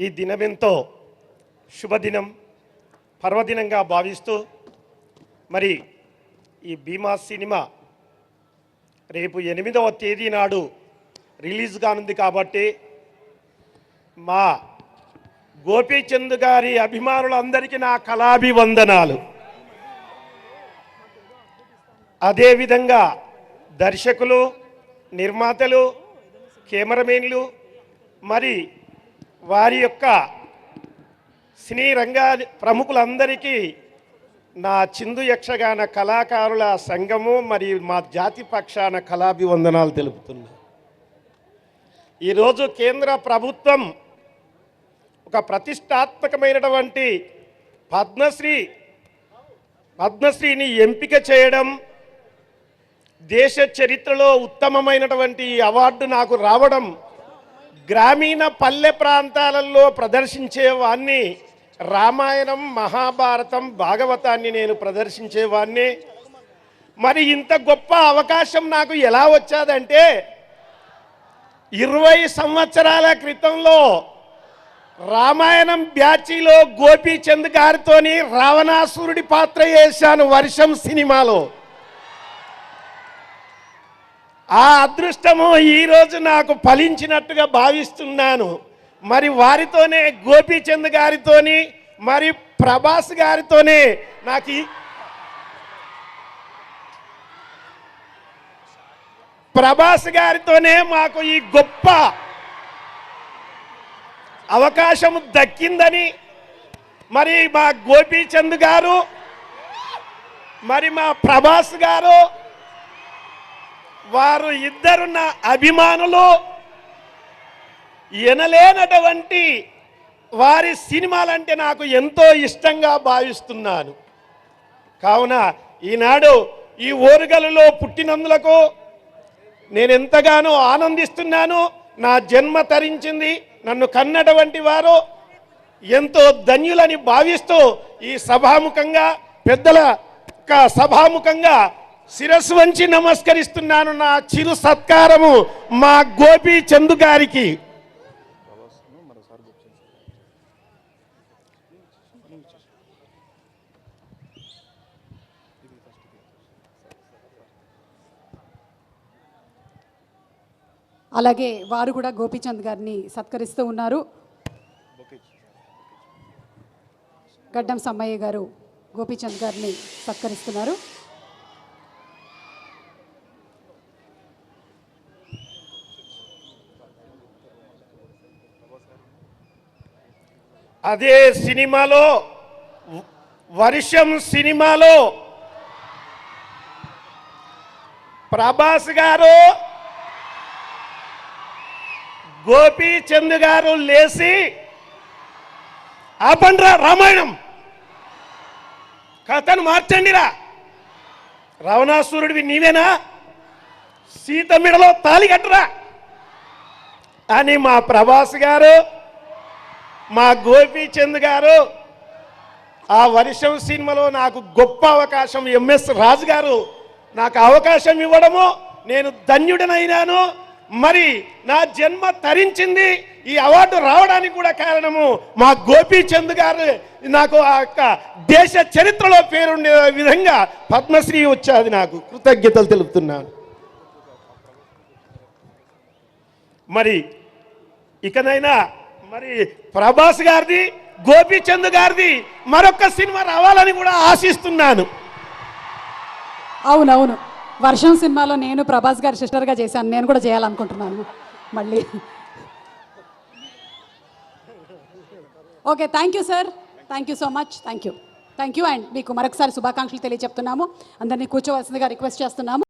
ఈ దినమెంతో శుభదినం పర్వదినంగా భావిస్తూ మరి ఈ భీమా సినిమా రేపు 8వ తేదీ నాడు రిలీజ్ కానుంది కాబట్టి మా గోపీచంద్ గారి అభిమానులందరికీ నా కళాభివందనాలు. అదేవిధంగా దర్శకులు, నిర్మాతలు, కెమెరామెన్లు మరి వారి యొక్క సినీ రంగా ప్రముఖులందరికీ నా చిందు యక్షగాన కళాకారుల సంఘము మరియు మా జాతి పక్షాన కళాభివందనాలు తెలుపుతున్నా. ఈరోజు కేంద్ర ప్రభుత్వం ఒక ప్రతిష్టాత్మకమైనటువంటి పద్మశ్రీని ఎంపిక చేయడం, దేశ చరిత్రలో ఉత్తమమైనటువంటి అవార్డు నాకు రావడం, గ్రామీణ పల్లె ప్రాంతాలలో ప్రదర్శించేవాన్ని రామాయణం, మహాభారతం, భాగవతాన్ని నేను ప్రదర్శించేవాన్ని. మరి ఇంత గొప్ప అవకాశం నాకు ఎలా వచ్చాదంటే 20 సంవత్సరాల క్రితంలో రామాయణం బ్యాచీలో గోపీచంద్ గారితోని రావణాసురుడి పాత్ర చేశాను వర్షం సినిమాలో. ఆ అదృష్టము ఈరోజు నాకు ఫలించినట్టుగా భావిస్తున్నాను. మరి వారితోనే గోపీచంద్ గారితోని మరి ప్రభాస్ గారితోనే నాకు ప్రభాస్ గారితోనే మాకు ఈ గొప్ప అవకాశం దక్కిందని మరి మా గోపీచంద్ గారు మరి మా ప్రభాస్ గారు వారు ఇద్దరు నా అభిమానులు. ఎనలేనటువంటి వారి సినిమాలంటే నాకు ఎంతో ఇష్టంగా భావిస్తున్నాను. కావున ఈనాడు ఈ ఓరుగల్లో పుట్టినందులకు నేను ఎంతగానో ఆనందిస్తున్నాను. నా జన్మ తరించింది, నన్ను కన్నటువంటి వారు ఎంతో ధన్యులని భావిస్తూ ఈ సభాముఖంగా పెద్దల సభాముఖంగా శిరస్సు వంచి నమస్కరిస్తున్నాను. నా చిరు సత్కారము మా గోపీచంద్ గారికి. అలాగే వారు కూడా గోపీచంద్ గారిని సత్కరిస్తూ ఉన్నారు. గడ్డం సమ్మయ్య గారు గోపీచంద్ గారిని సత్కరిస్తున్నారు. అదే సినిమాలో వర్షం సినిమాలో ప్రభాస్ గారు గోపీచంద్ గారు లేచి ఆపండ్రా రామాయణం కథను మార్చండిరా, రావణాసురుడివి నీవేనా, సీత మెడలో తాళి కట్టురా అని మా ప్రభాస్ గారు మా గోపీచంద్ గారు ఆ వర్షం సినిమాలో నాకు గొప్ప అవకాశం ఎంఎస్ రాజు గారు నాకు అవకాశం ఇవ్వడము నేను ధన్యుడనైనాను. మరి నా జన్మ తరించింది. ఈ అవార్డు రావడానికి కూడా కారణము మా గోపీచంద్ గారు నాకు ఆ యొక్క దేశ చరిత్రలో పేరుండే విధంగా పద్మశ్రీ వచ్చేది. నాకు కృతజ్ఞతలు తెలుపుతున్నాను. మరి ఇకనైనా మరి ప్రభాస్ గారిది, గోపీచంద్ గారిది మరొక సినిమా రావాలని కూడా ఆశిస్తున్నాను. అవునవును, వర్షం సినిమాలో నేను ప్రభాస్ గారి సిస్టర్గా చేశాను. నేను కూడా చేయాలనుకుంటున్నాను మళ్ళీ. Okay, thank you sir, thank you so much, thank you. And మీకు మరొకసారి శుభాకాంక్షలు తెలియజెప్తున్నాము. అందరినీ కూర్చోవలసిందిగా రిక్వెస్ట్ చేస్తున్నాము.